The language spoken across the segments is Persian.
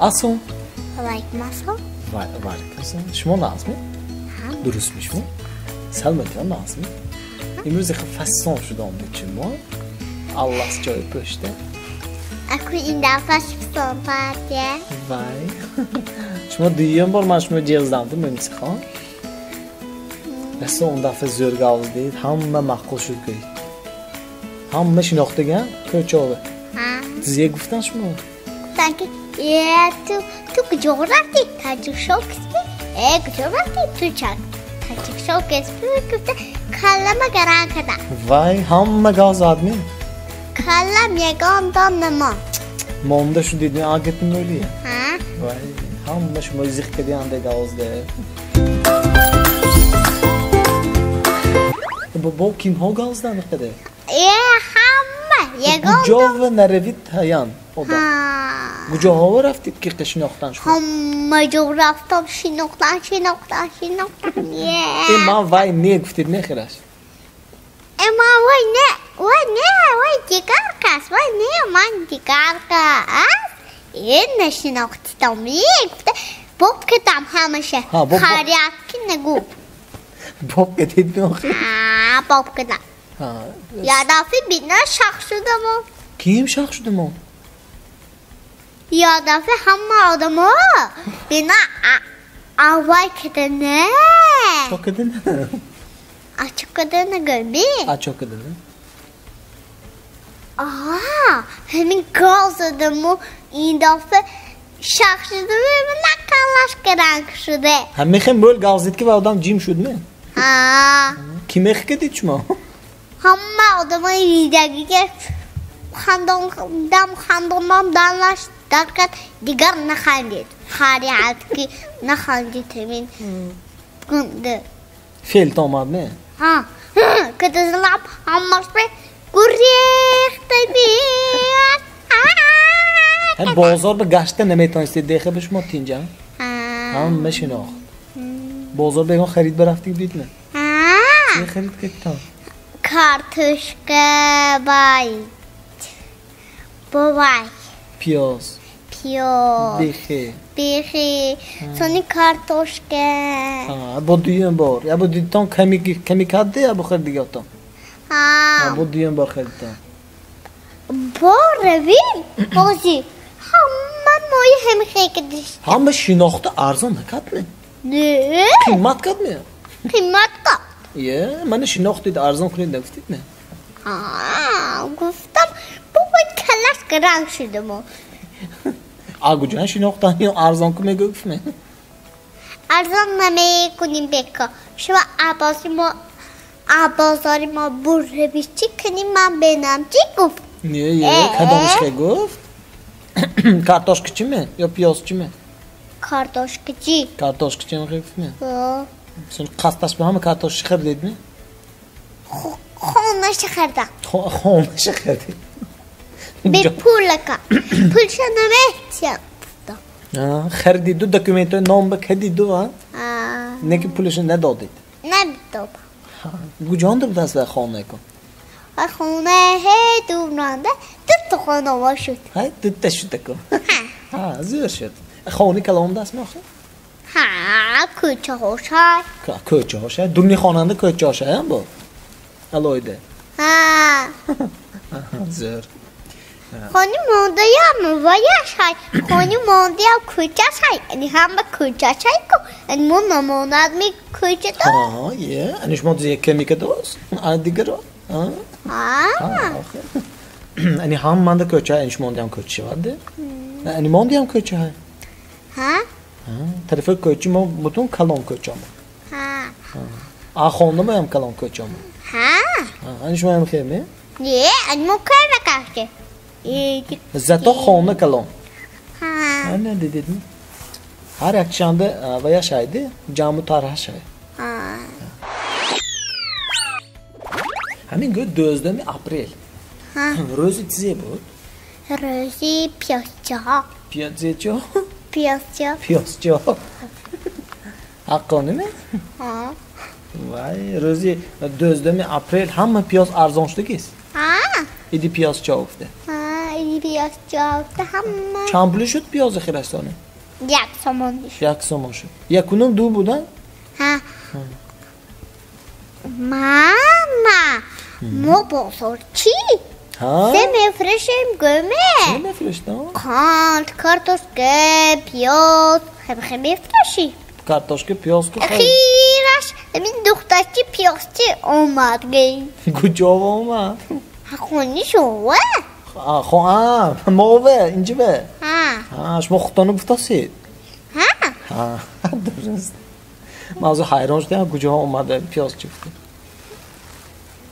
اصلا علیکم السلام. و علیکم السلام. شما نازمی؟ درست میشم. سلام جان نازمی. امروز فصل شده آمده شما. الله جای پشته. اکو این دفعه شفتم پاتیه. وای. شما دیگه بار من شما جیغ زدم می‌میسی خان. بس اون دفعه زور گاز دید همه معقول شد که همه شناخته گم که چاوه زیه گفتن شما گفتن که تو کجا رفتی؟ تاجیک شو کسبی؟ کجا رفتی؟ تو چند؟ تاجیک شو کسبی گفته کلم گران کده وای همه گاز آدمی کلم یگان دام نما مانده شو دیدین آگت نولیه ها؟ وای همه شما زیخ کدی انده گاز ده بابا کیم ها گاز ده نقده؟ همه یگان کجا و نروید هیان کجا ها رفتید که شناختن شما؟ همه جو رفتم شناختن ما وای نه گفتید نه خیرش اما وای دیگر کس وای نه من دیگر کس این نشناختی تامی گفته باب کدام همشه خریت که نگو باب کدید نخی باب کدام یادافی بینا شخص شده ما کیم شخص شده ما؟ یادافی همه آدم ها بینا آوای کده نه چا کده نه؟ آچه کده نگرمی آچه کده نه؟ همین گاز آدم این دفعه شخص شده و نکلش گرنگ شده هم میخوایم بول گازید که و آدم جیم شد نه؟ کی میخ کدید شما؟ همه آدم های ریدگی که خندم دانش درکت دیگر نخندید خریت که نخندید همین گنده فیلت آمد نه؟ که دزلم همش به گریخته بید بازار به گشته نمیتونستید دیگه به شما تینجا؟ هم شناخت بازار بگم خرید برفتی دید نه؟ چه خرید کتا؟ کارتوشکه بای پیاز بیخی سونی کارتوشکه با دویم بار یا با دیدتان کمی کده یا بخیر دیگه تا با دویم بار خریدتان با رویم بازی همه مایی همه خیلی کدیش همه شناخته ارزان نکد نه قیمت کد نه قیمت کد یه من شناختید ارزان کنید نگفتید نه گفتم بابا کلش گرنگ شده ما آگو جان شناختن یا ارزان کنید گفت نه ارزان نمی کنیم بکا شما عبازاری ما بره بیشتی کنیم من بینم چی گفت یه کدامش که گفت کارتاش کچیمه یا پیاز چیمه کارتاش کچی کارتاش کچیمه گفت نه سن قصدش به همه کارتاش خریدید نه خونش خریدم خونش خریدید به پول پولش نمیتیم خریدید دو دکومنت نام بکدید دو نه که پولش ندادید ندادم کجا بود از به خانه کن خونه هی دورنده دو خانه ما شد های دو شد کن زیر شد خانه کلام دست میخواد کوچه هاشه دونی خواننده کوچه هاشه هم با الایده زیر خانی مانده یا موایش های خانی مانده یا کوچه های یعنی همه کوچه های که یعنی من نماند می کوچه دار یه انیش ما دیگه کمی که دوست دیگه رو یعنی هم مانده کوچه های انیش مانده هم کوچه واده یعنی مانده هم کوچه های طرف کوچه ما بتون کلام کوچه ما خانده ما هم کلام کوچه ما انیش ما هم خیمه یه یعنی ما که نکشته زتا خانه کلام نه دیدید می هر یک شنبه و یا شایده جامو طرح شاید همین گفت 12 اپریل روزی چیزی بود؟ روزی پیازچا حقانه نه؟ وای روزی 12 اپریل همه پیاز ارزان شده کیست؟ ایدی پیازچا افته پیازچی آفته همه چند پول شد پیاز خرستانه؟ 1 تومان میشه 1 سوم شد. یکونم دو بودن؟ ها ماما ما بزرگ چی؟ ها؟ سه میفرشیم گمه چه میفرشتن؟ کانت کارتوشکه پیاز خیلی میفرشی Kartoşka, piyaz ki xeyr. خیرش ببین دخترچی پیازچی اومد گی Kucava olma. خونی شوه Ha, move, inci be. ها Ha, şma xutonu buftasid. ها Ha, درست. Mazı hayran şde, kucava olmadı, piyaz çıktı.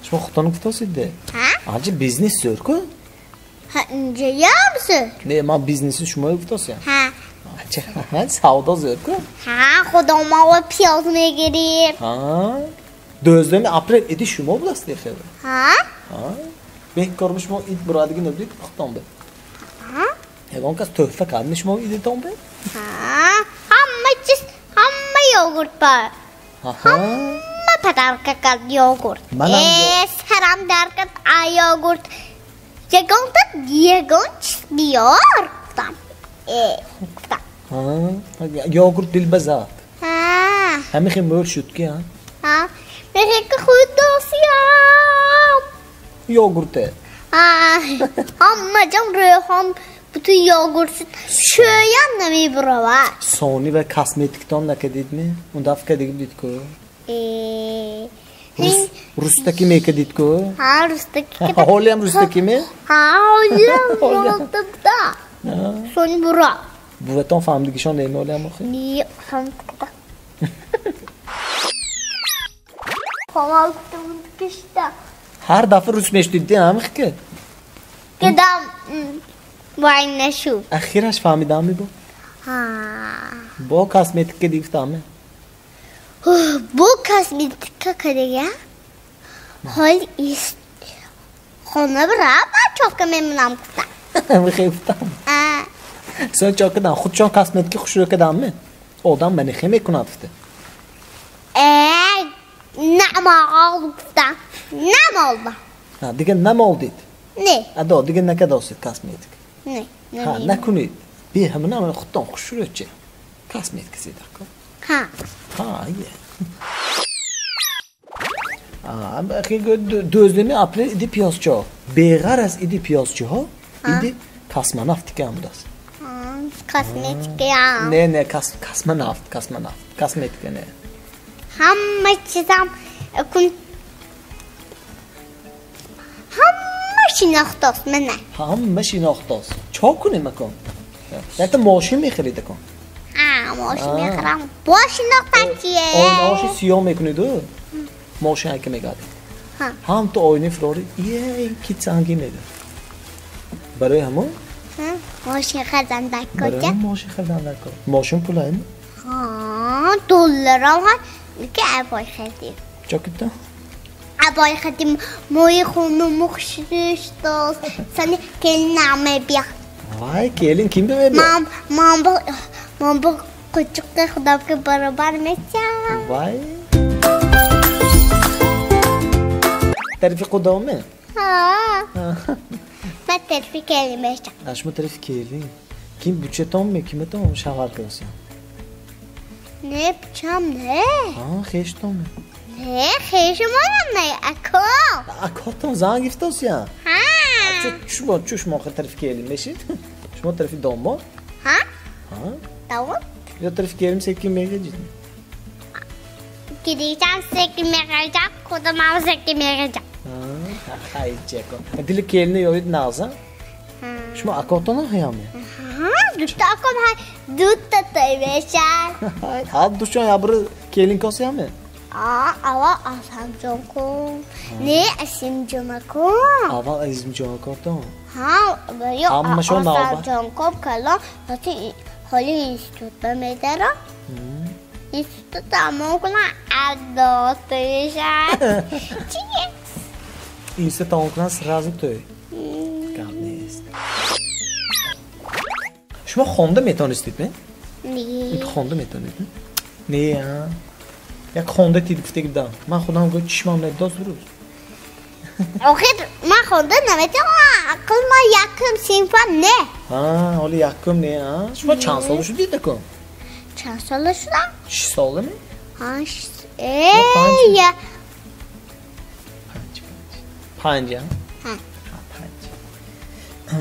Şma xutonu buftasid de. ها Acı biznes sör ko. ها اینجا یامسه Ne, ma biznesi şma buftas ya. ها Acı, savda sör ko. ها خدا ما و پیاز میگیریم Ha. Dözlemi aprel edi şma buftas diye xeyr. ها Ha. Ben kormuş mu id buradigin ödük xutan be. ها Egon kas töhfe karmış mı id ton be. ها همه چیز همه یوگورت بر Ha. همه پدر ککد یوگورت منم سرم در کد یوگورت یگان چیز بیار گفتم گفتم Ha. Yoğurt dilbezat. ها Hemi xim mör şut ki ha. ها میگه که خود دوستیم Yoğurt e. همه جام روی هم bütün yoğurt şöyen nemi brava. Sony ve kosmetikten ne kadar mi? Onda afka digib dit ko. Rus'taki mi kadit ko? Ha Rus'taki. Holyam Rus'taki mi? Ha holyam Rus'ta. Son bura. Bu veton family ki şon ne holyam o? Ni hamkta. Kamaltım kışta. Her defa Rus meştidi ha mı ki? Kedam vay neşu. Akhiraş family mi bu? Ha. Bu kosmetik ke difta mi? Bu kosmetika kadar hal ist. Ona brava çok memnunum kısa. Mi xifta. Ha. Sen çok kadar xudşon kosmetik xuşu kadar mi? Odan beni xime kunatfte. نعم عالقتا نعم oldu. Ha digen ne oldu? Ne? Ado digen ne kadar olsun kosmetik. Ne? Ha ne kunu? Bir hemen ama xuddan xuşu ötçe. Kosmetik sidak. Ha. Ha iyi. Aa, bakın dözlemi apre idi piyazçı. Beğaraz idi piyazçı ha. İdi kosmonaft ki amdas. Kosmetik ya. Ne kosmonaft. Kosmetik ne? Hamma çizam kun hamma şinaktos mene. Hamma şinaktos. Çok kunu makon. Ya da moşin mi xiride kon? Ha, moşin mikram. Bu şinaktan çiye. O moşin siyom mekunidu. Moşin hakem egadi. Ha. Ham to oyunu flori. Ye kitsangi mede. Barı hamu? Moşin kazandak Barı koca. moşin xirdan ko. Moşin pulay mı? Ha, dolar var. Ki aboy xedim. Çok gitti. Aboy xedim moy khunu muxşiştos. Seni kelname biya. Vay gelin kim be? Mam bu küçük de xuda ke barabar meçam. Vay. Tarifi kudam mı? Ha. Ben terfi kelime çak. Aşma tarifi gelin. Kim bütçe tam mı? Kime tam şahar kılsın? Ne yapacağım ne? Ha, xeş tam mı? Ne? Xeşim olan ne? Ako. Akotam zan giftos ya. Ha. Çuş mu tarifi gelin meşit? Şuma tarifi dom mu? Ha? Ha? Tamam. Ya tarifi gelin sekim mege ciddi. Gideceğim sekime kalacak. Kodama sekime kalacak. Ha, hayır çeko. Dilik gelini yoyut nazan. Şuma akotam hayam ya. Ha? Dutta akom hay. Dutta tayveşer. Ha, duşan ya bırı gelin kosya mı? Ava asam jonko. Ne asim jonko. Aval azim çok korktum. Ha, böyle Amma şu anda asam alba. jonko kala. Hadi hali institutta medera. Institutta amokuna addo tayveşer. Çiğ. İnse tavuklan srazı töy. Kabnest. Şuma Honda metanistid mi? Ne? Honda metanistid mi? Ne ya? Ya Honda tidifte gibi daha. Ben Honda go çişmam ne dost vurur. Okey, ma khonda namet ya. عقل ما یکم صنفم نه. حالا یکم نه. شما چند سال شدی دکم؟ چند سال شدم؟ 6 ساله می؟ ها 5 ها؟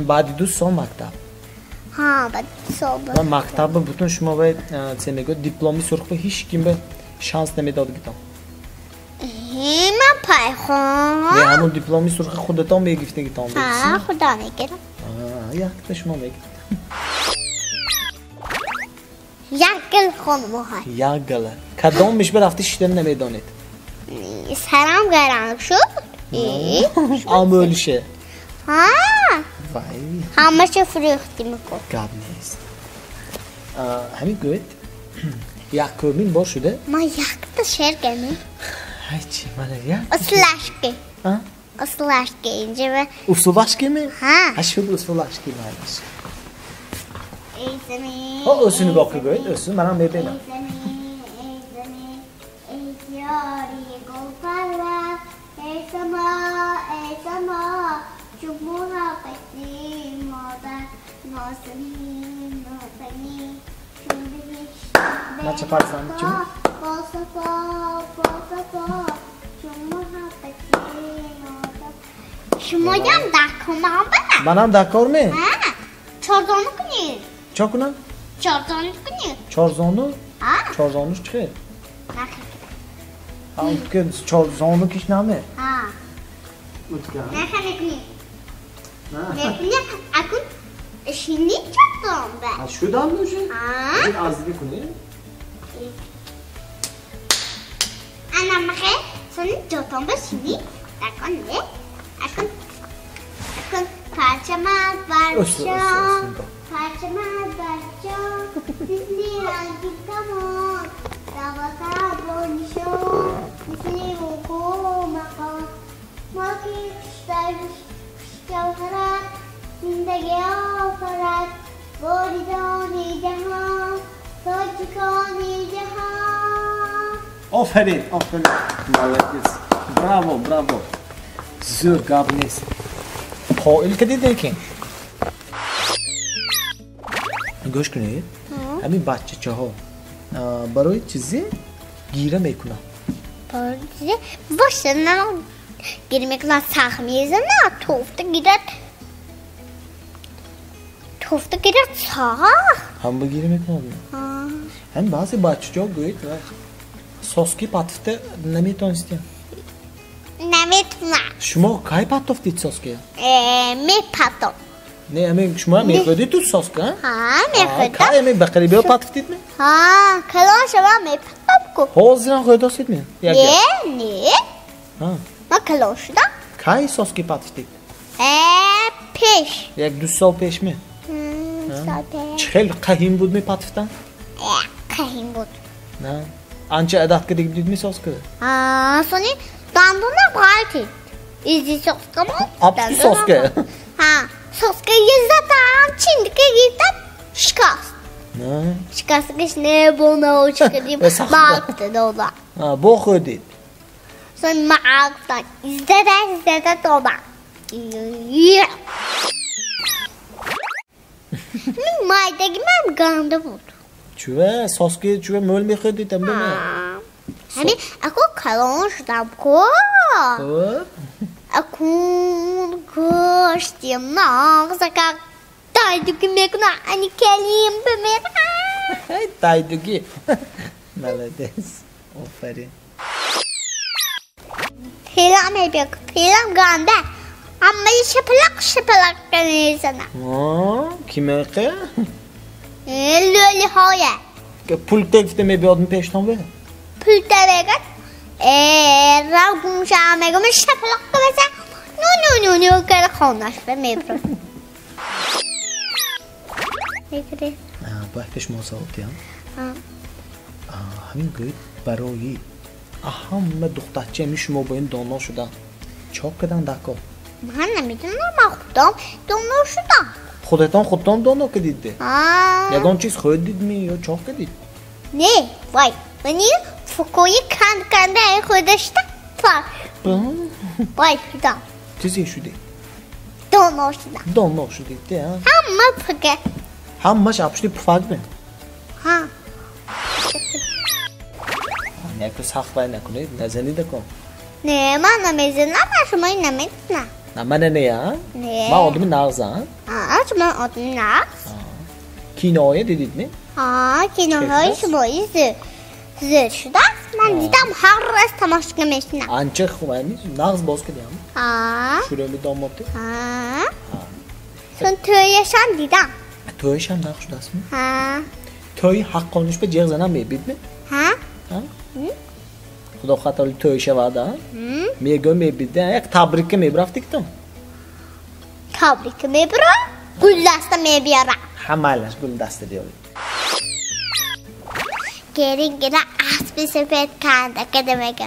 بعد 2 سال مکتب. ها بعد 2 سال. و مکتب بودن شما باید چنگو دیپلمی سرخ به هیچ کیم به شانس نمیداد گیتام. من پایخون. نه همون دیپلمی سرخ خودتان میگفته گیتام. ها خدا میگیرم. یک تا شما میگید. یک گل خانم های. یک گله. کدام میش برفتی شدن نمیدانید. سرم گرم شد. آمولشه. ها. وای. همه چه فروختی میکن. گاب نیست. همین گوید. یک کمین باش شده؟ ما یک تا شیر گمی. هیچی ماله یک. اصلاشکی. ها؟ اصلاشکی اینجا به. اصولاشکی می؟ ها. هشود اصولاشکی مالش. ایزمی. اصول باقی گوید اصول منم میبینم. یاری گل پروا ای سما جمهورا قدی مادر نازنین من چه پرسم چی؟ باصفا جمهورا قدی مادر شما هم دکم هم بدم منم دکار می؟ چارزانو کنید چا کنم؟ چارزانو کنید چارزانو؟ چارزانوش چه؟ اون که چارزانو کش نامه؟ نکنید نکنید اکن شینی چطورم به از شو دام نوشه؟ این ازدی کنی؟ انا مخه سنی چطورم به شینی اکن نه اکن پرچمت برشان پرچمت برشان دیزنی رنگی کمان دوازه بانشان مثلی وقوع مقام ما که کشترش جوهرت زندگی آفرد باریدان جهان تاجکان جهان آفرین مالکیس براو زور گاب نیست قائل که دیده که گوش کنید همین بچه ها برای چیزی گیره میکنه باشه نه گیره میکنه سخت میزه نه توفته گیره سخت هم بگیره میکنه هم بعضی بچه ها گوید ساسکی پتفته نمیتونستیم نمیتونم شما کی پتفتید ساسکی؟ میپتم نه همین شما میخوردید تو ساسکی؟ ها میخوردم کی همین بقری بیا پتفتید می؟ ها کلاش ما میپتم کو حاضران خورده هستید می؟ نه ما کلاش شدم کی ساسکی پتفتید؟ پیش 1-2 سال پیش می؟ سال پیش خیلی قهیم بود می پتفتن؟ قهیم بود نه آنچه عدد کردید بدید می ساسکی؟ سونی دندونم قایدید ایزی ساسکه بود آبتی ساسکه؟ ساسکه یه زدم چین که گیردم شکست نه شکستگش نه بونه چکردیم مغزده دادم با خودید سونی مغزده زده دادم مایدگی من گنده بود چوه ساسکی چوه مول میخوردید هم بمه همین اکو کلان شدم کو اکون گشتیم مغزه که تایدگی میکنه انی کلیم بمیرم تایدگی ملدیس آفرین پیلم بیاک پیلم گنده اما یه شپلق کنیزنم کی میقه؟ لولی های که پول تکفته میبیاد میپشتان به؟ پول تبگت رو گوشم میگم شپلق بزن نو که خونش به میبرم میگره باید مصاحبتی هم همین گوید برای همه دخترچه می شما با این دانا شدن چاپ کردن دکا من نمیدونم من خودم دانا شدم خودتان دانا کردید یکان چیز خود دید می یا چاپ کردید نه وای منی فکوی کنده خودش تا وای دیدم چیزی شده Donnoşda. Donnoşu deydi ya. Hamma pıkı. Hamma şapşlı pufak mı? Ha. Ne ku sakla ne ku ne zeni de ku. Ne mana mezuna başıma inemedim. Nama ne ya? Ne? Ma oldu mu nağza? Ha, şuma oduna. Kinoya dedin mi? Ha, kinoya şuma izi. Zırşda. Ben didam harras tamaşka meşina. Ançık kumaymış. Nağz boz kedi ama. Ha. Şureli domotu. Ha. Sen töyeşan didam. Töy şam nağ şudas mı? Ha. Töy hak konuş be cihazana mı bid mi? Ha. Ha? Xudo xatarli töy şevada. Me gömme bid de yak tabrike me braftik tam. Tabrik me bro. Gullasta me biyara. Hamalas gul dasta diyor. Gerin gira aspi sepet kanda demek.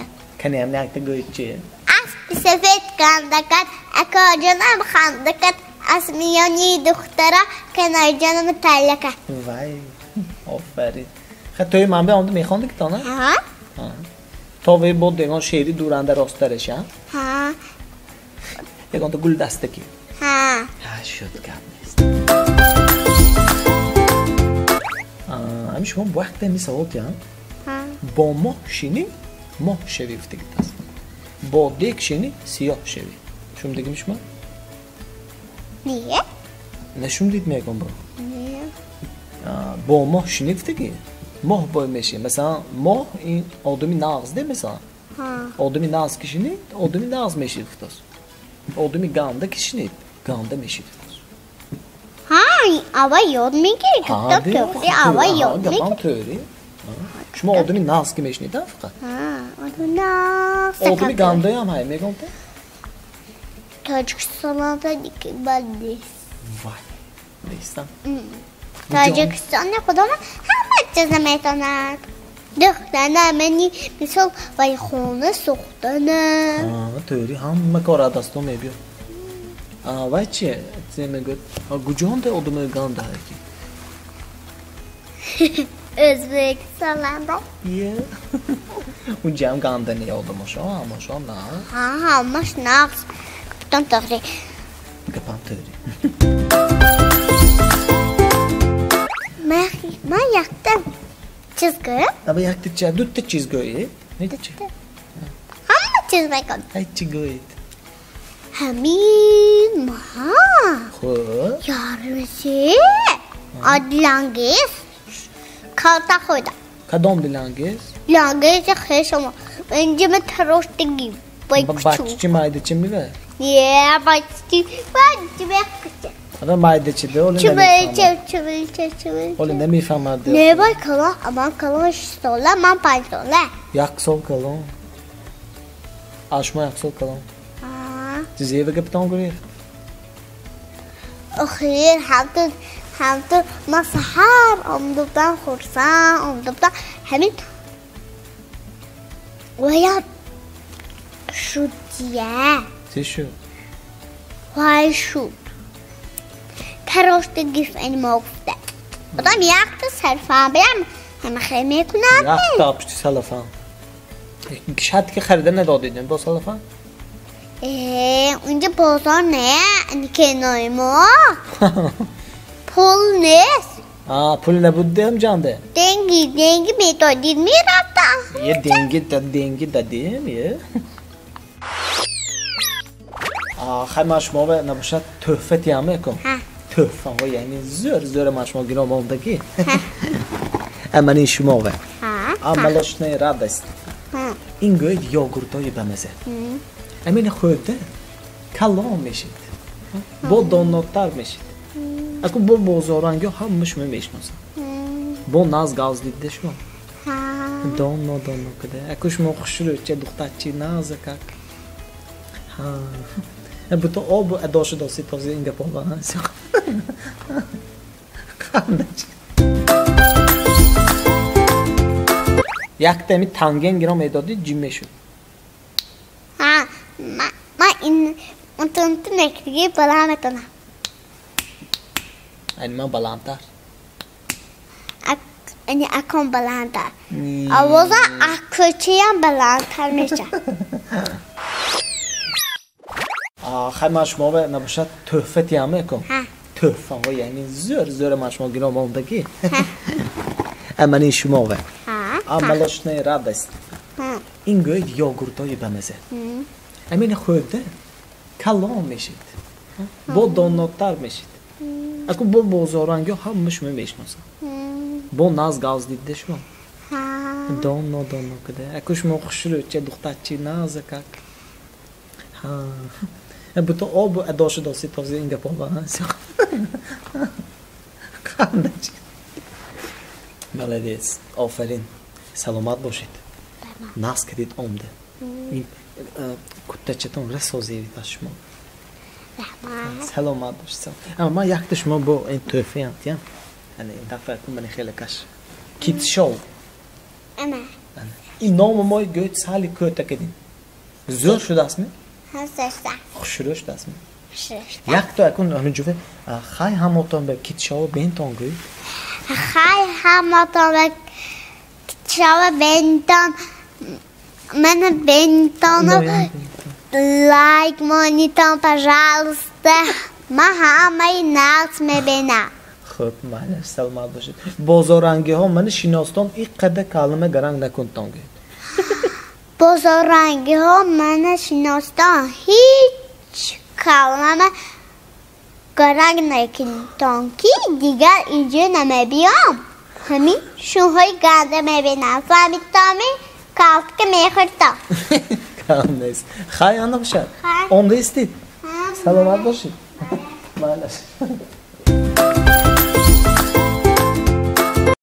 Kan hem yakta göççü. Aspi sepet kanda kat akajanam khanda kat asmiyani doktora kanarjanam tallaka. Vay. Aferin. Ha töy man be ondu mekhondik tana. Ha? Ha. To ve bod dengon şehri duranda rostarış ha. Ha. Dengon to gul dasta ki. Ha. Ha şut kapnist. Ami şuma bu vakte mi savot ya? Ha. Bo mo şini mo şevi ftiktas. Bo dek şini siyah şevi. Şum demiş mi? Niye? Ne şum ditmeye kon bro? Niye? Bo mo şini ftiki. Moh boy meşi. Mesela moh in odumi nağız değil mesela. Ha. Odumi nağız kişini odumi nağız meşi ftas. Odumi ganda kişini ganda meşi ftas. Ha, ava yodmi ki kitap köprü ava yodmi Gapan ki. teori. Şuma odumi nağız ki meşini da fakat. Ha, oduna Odumi ganda yam hay me gonta. Tacikistan'da dikbaldi. Vay. Neyse. Tacikistan'da kodama hemen cezametana. Döktana meni misal vay khona soğdana. Teori hamma kora dastom ebiyor. Vay çi zeme göt. Gujon da odumi ganda ki. Özbekistan'da. Yeah. Ucam ganda ne oldu mu şu an da. Ha, mas naks. Kutan tagri. Gapan teori. Ma yaktım. Çizgi. Ama yaktıkça dütte çizgiyi. Ne çizgi? Hamma çizmek oldu. Ay çizgi. Hamin ma. Ho. Yarısı. Adlangis. Kalta koyda. Kadon bilangiz. Langis kheshama. Önce mi taroştigi. Bakçı maydıçı mı ve? Yeah, bakçı. Bakçı bakçı. Ama maydıçı da olun Çıvıl. Olun ne mi famadı? Ne var kala? Aman kala şistola, aman pantolon. Yak sol kalon. Aşma yak sol kalon. Siz eve kaptan görüyor. Ahir hamdu masahar omduktan khursan omduktan hemin vaya şu diye Siz şu. vay şu taroşta gif en mokta adam yaktı serfa benim hem kheme kunat Yak tapıştı salafan. Şat ki xərdə nə dodun bu salafan? önce bozar ne kenaymo pul ne Pul nə bu deyim candı? dengi meto dirmirata Ye dengi da deyim ye. Xamaşma və nə başa töhfət yamı kom. Töhfə o yəni zör maşma girom ondaki. Ama ne şuma və. Amaloşne radost. این گوید یاگورتای بمزه امین خورده کلام میشید با داناتر میشید اکو با بازارنگی همش میشناسن با ناز گاز دیده شما دانا کده اکوش ما خوشلو چه دخترچی نازکک bu to obu edoşu dosi tozi inge pola Yaktemi tangen girom edodi cimmeşu. Ma in untung nekri balametona. Anima balantar. Ani akon balantar. Avoza akıçıyan balantar meşa. خیلی مشموعه نباشد تحفه تیامه کن ها تحفه ها یعنی زور مشموعه گیرم آمدگی اما این شماوه ها عملش نه رد است ها این گوید یاگورتای بمزه امین خورده کلام میشید با داناتر میشید اکو با بازارنگی همش میشناسن با ناز گاز دیده شما دانو کده اکو شما خوشرو چه دخترچی نازکک ها bu to ob adaşı da sitazı inge polan. Kardeş. Молодец. Aferin. Selamat boşit. Nas kedit omde. İn kutteçeton resozi taşma. Selamat boşit. Ama yaklaşma bu en töfeyant ya. Yani dafakım beni khele kaş. Kit show. Ama این نام ما گوید سالی کوتا کدین زور شده است می؟ هستش خوشروش دست می؟ شش یک تا اکن همین جوفه خای هموتان به کیت شاو بینتان گوید خای هماتون و شما بنتان من بنتان لایک مانیتان пожалуйста ما همه نقص میبینم خب معنی سلامت باشید بازارنگی ها من شیناستان این قدر کلمه گرنگ نکنتان گوید بزرگی ها من شناستم هیچ کلمه گرگ نکنم که دیگر اینجا نمیبیام همین شوهای گنده میبینم فهمیدتامی کالت که میخورتم کلم نیست خای آنها باشد خای. آمده استید سلامت باشید معنی